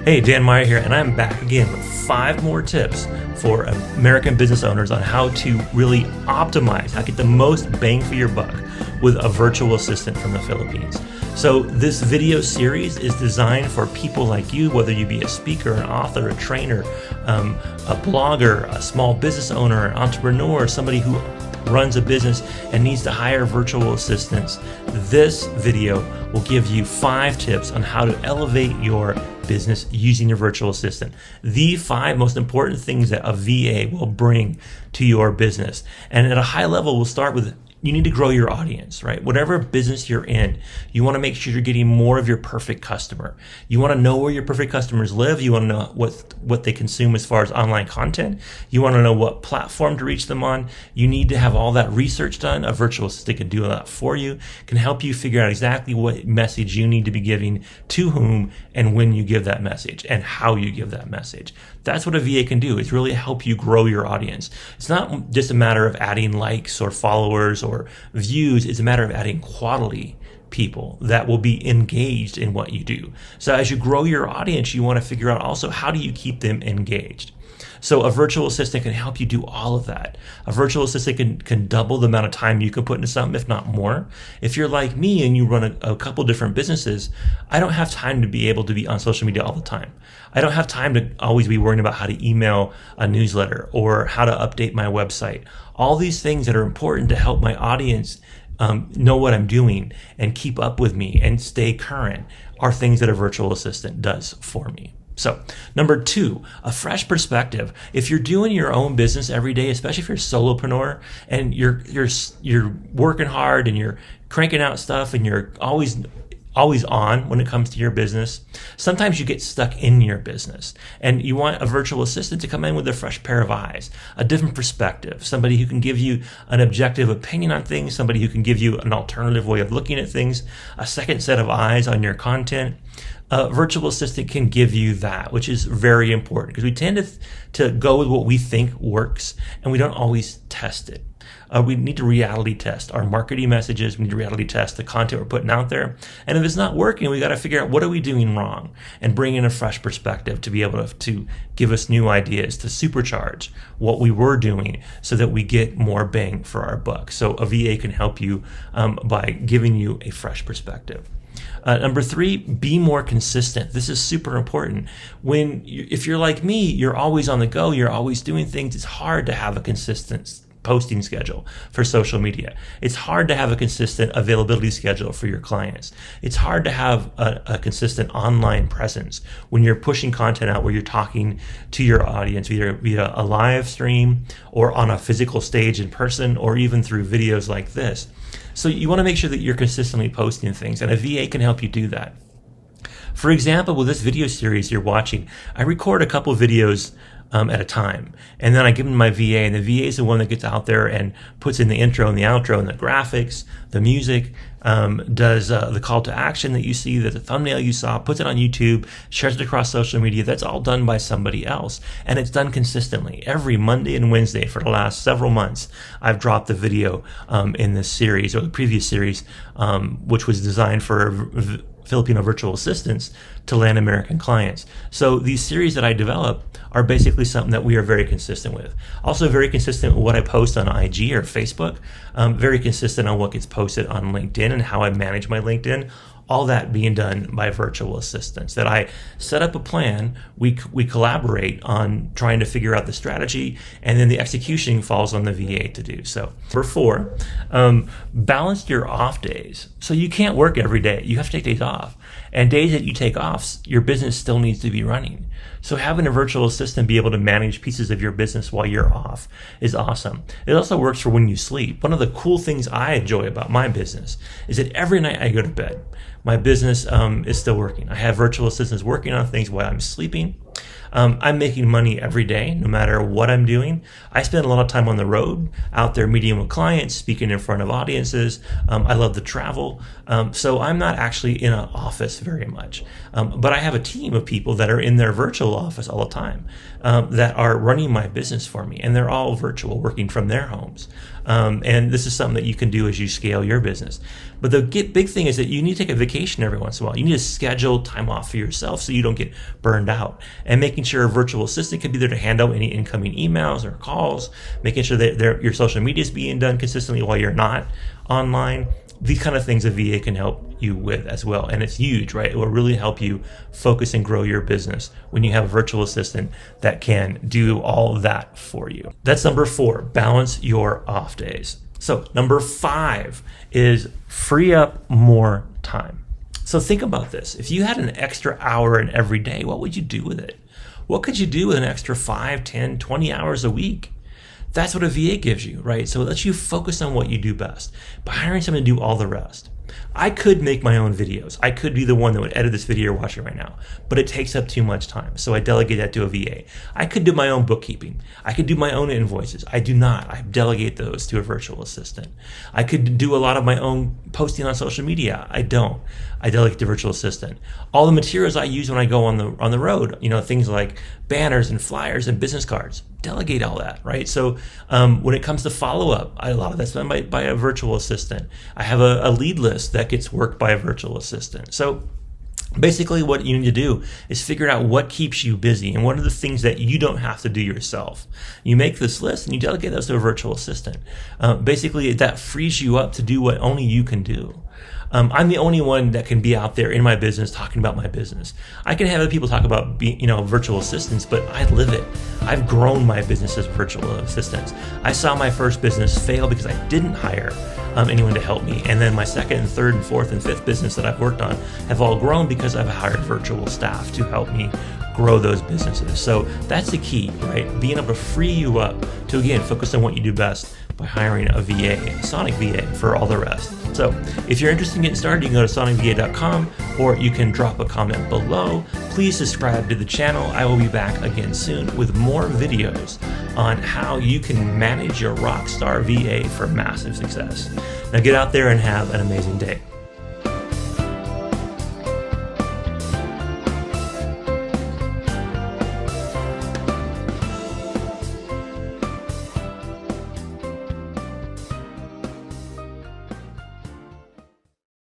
Hey, Dan Meyer here, and I'm back again with 5 more tips for American business owners on how to really optimize, how to get the most bang for your buck with a virtual assistant from the Philippines. So this video series is designed for people like you, whether you be a speaker, an author, a trainer, a blogger, a small business owner, an entrepreneur, somebody who runs a business and needs to hire virtual assistants. This video will give you 5 tips on how to elevate your business using your virtual assistant. The 5 most important things that a VA will bring to your business. And at a high level, we'll start with you need to grow your audience, right? Whatever business you're in, you want to make sure you're getting more of your perfect customer. You want to know where your perfect customers live. You want to know what they consume as far as online content. You want to know what platform to reach them on. You need to have all that research done. A virtual assistant can do that for you, can help you figure out exactly what message you need to be giving to whom and when you give that message and how you give that message. That's what a VA can do, is really help you grow your audience. It's not just a matter of adding likes or followers or views. It's a matter of adding quality people that will be engaged in what you do. So as you grow your audience, you want to figure out also, how do you keep them engaged? So a virtual assistant can help you do all of that. A virtual assistant can double the amount of time you can put into something, if not more. If you're like me and you run a couple different businesses, I don't have time to be able to be on social media all the time. I don't have time to always be worrying about how to email a newsletter or how to update my website. All these things that are important to help my audience know what I'm doing and keep up with me and stay current are things that a virtual assistant does for me. So, number 2, a fresh perspective. If you're doing your own business every day, especially if you're a solopreneur and you're working hard and you're cranking out stuff and you're always on when it comes to your business, sometimes you get stuck in your business and you want a virtual assistant to come in with a fresh pair of eyes, a different perspective, somebody who can give you an objective opinion on things, somebody who can give you an alternative way of looking at things, a second set of eyes on your content. A virtual assistant can give you that, which is very important because we tend to go with what we think works and we don't always test it. We need to reality test our marketing messages. We need to reality test the content we're putting out there. And if it's not working, we got to figure out what are we doing wrong and bring in a fresh perspective to be able to give us new ideas, to supercharge what we were doing so that we get more bang for our buck. So a VA can help you by giving you a fresh perspective. Number 3, be more consistent. This is super important. If you're like me, you're always on the go, you're always doing things. It's hard to have a consistent posting schedule for social media. It's hard to have a consistent availability schedule for your clients. It's hard to have a consistent online presence when you're pushing content out where you're talking to your audience, either via a live stream or on a physical stage in person or even through videos like this. So you want to make sure that you're consistently posting things, and a VA can help you do that. For example, with this video series you're watching, I record a couple videos at a time, and then I give them to my VA, and the VA is the one that gets out there and puts in the intro and the outro and the graphics, the music, does the call to action that you see, the thumbnail you saw, puts it on YouTube, shares it across social media. That's all done by somebody else, and it's done consistently. Every Monday and Wednesday for the last several months, I've dropped the video in this series, or the previous series, which was designed for Filipino virtual assistants to land American clients. So these series that I develop are basically something that we are very consistent with. Also very consistent with what I post on IG or Facebook, very consistent on what gets posted on LinkedIn and how I manage my LinkedIn. All that being done by virtual assistants. That I set up a plan, we collaborate on trying to figure out the strategy, and then the execution falls on the VA to do. So number 4, balance your off days. So you can't work every day. You have to take days off. And days that you take off, your business still needs to be running. So having a virtual assistant be able to manage pieces of your business while you're off is awesome. It also works for when you sleep. One of the cool things I enjoy about my business is that every night I go to bed, my business is still working. I have virtual assistants working on things while I'm sleeping. I'm making money every day, no matter what I'm doing. I spend a lot of time on the road, out there meeting with clients, speaking in front of audiences. I love to travel. So I'm not actually in an office very much. But I have a team of people that are in their virtual office all the time that are running my business for me. And they're all virtual, working from their homes. And this is something that you can do as you scale your business. But the big thing is that you need to take a vacation every once in a while. You need to schedule time off for yourself so you don't get burned out. And making sure a virtual assistant can be there to handle any incoming emails or calls, making sure that your social media is being done consistently while you're not online. These kind of things a VA can help you with as well. And it's huge, right? It will really help you focus and grow your business when you have a virtual assistant that can do all of that for you. That's number 4, balance your off days. So number 5 is free up more time. So think about this. If you had an extra hour in every day, what would you do with it? What could you do with an extra 5, 10, 20 hours a week? That's what a VA gives you, right? So it lets you focus on what you do best by hiring someone to do all the rest. I could make my own videos. I could be the one that would edit this video you're watching right now, but it takes up too much time. So I delegate that to a VA. I could do my own bookkeeping. I could do my own invoices. I do not. I delegate those to a virtual assistant. I could do a lot of my own posting on social media. I don't. I delegate to virtual assistant. All the materials I use when I go on the road, things like banners and flyers and business cards, delegate all that, right? So when it comes to follow-up, a lot of that's done by a virtual assistant. I have a lead list that gets worked by a virtual assistant. So basically what you need to do is figure out what keeps you busy and what are the things that you don't have to do yourself. You make this list and you delegate those to a virtual assistant. Basically, that frees you up to do what only you can do. I'm the only one that can be out there in my business talking about my business. I can have other people talk about virtual assistants, but I live it. I've grown my business as virtual assistants. I saw my first business fail because I didn't hire anyone to help me. And then my second and third and fourth and fifth business that I've worked on have all grown because I've hired virtual staff to help me grow those businesses. So that's the key, right? Being able to free you up to, again, focus on what you do best by hiring a VA, a Sonic VA, for all the rest. So if you're interested in getting started, you can go to sonicva.com or you can drop a comment below. Please subscribe to the channel. I will be back again soon with more videos on how you can manage your Rockstar VA for massive success. Now get out there and have an amazing day.